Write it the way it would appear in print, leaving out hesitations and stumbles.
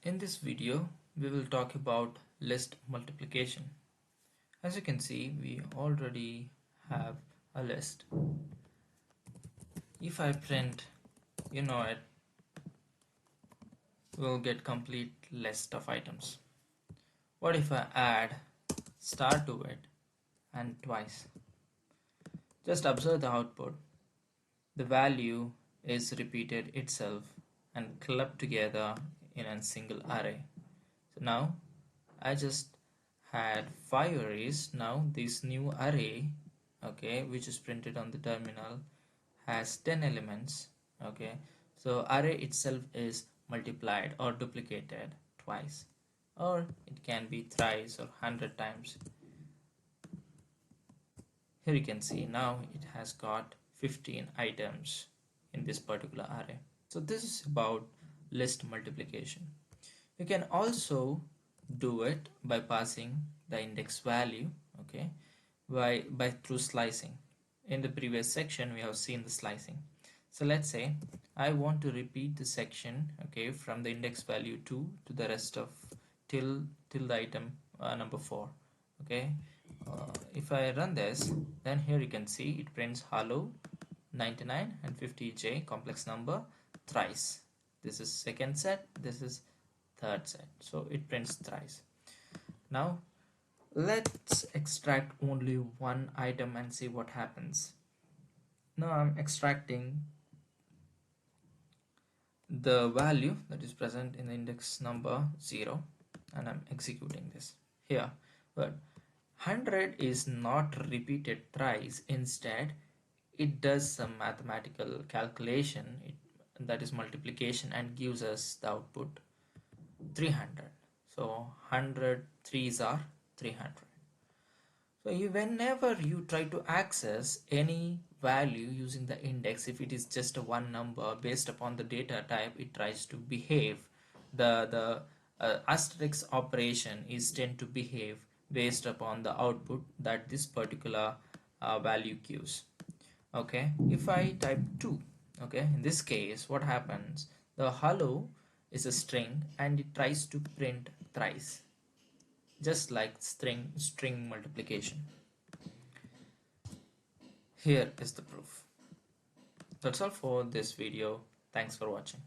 In this video, we will talk about list multiplication. As you can see, we already have a list. If I print, it, we'll get complete list of items. What if I add star to it and twice? Just observe the output. The value is repeated itself and clubbed together in a single array. So now I just had 5 arrays. Now this new array, okay, which is printed on the terminal, has 10 elements. Okay, so array itself is multiplied or duplicated twice, or it can be thrice or 100 times. Here you can see now it has got 15 items in this particular array. So this is about list multiplication. You can also do it by passing the index value, okay, by through slicing. In the previous section we have seen the slicing. So let's say I want to repeat the section, okay, from the index value 2 to the rest of till the item number 4. Okay, if I run this, then here you can see it prints hello 99 and 50j complex number thrice. This is second set, this is third set, so it prints thrice. Now let's extract only one item and see what happens. Now I'm extracting the value that is present in the index number 0 and I'm executing this here. But 100 is not repeated thrice. Instead it does some mathematical calculation, that is multiplication, and gives us the output 300. So 100 threes are 300. So whenever you try to access any value using the index, if it is just a one number based upon the data type it tries to behave, the asterisk operation is tend to behave based upon the output that this particular value gives. Okay, if I type 2, okay, in this case what happens, the hello is a string and it tries to print thrice, just like string multiplication. Here is the proof. That's all for this video. Thanks for watching.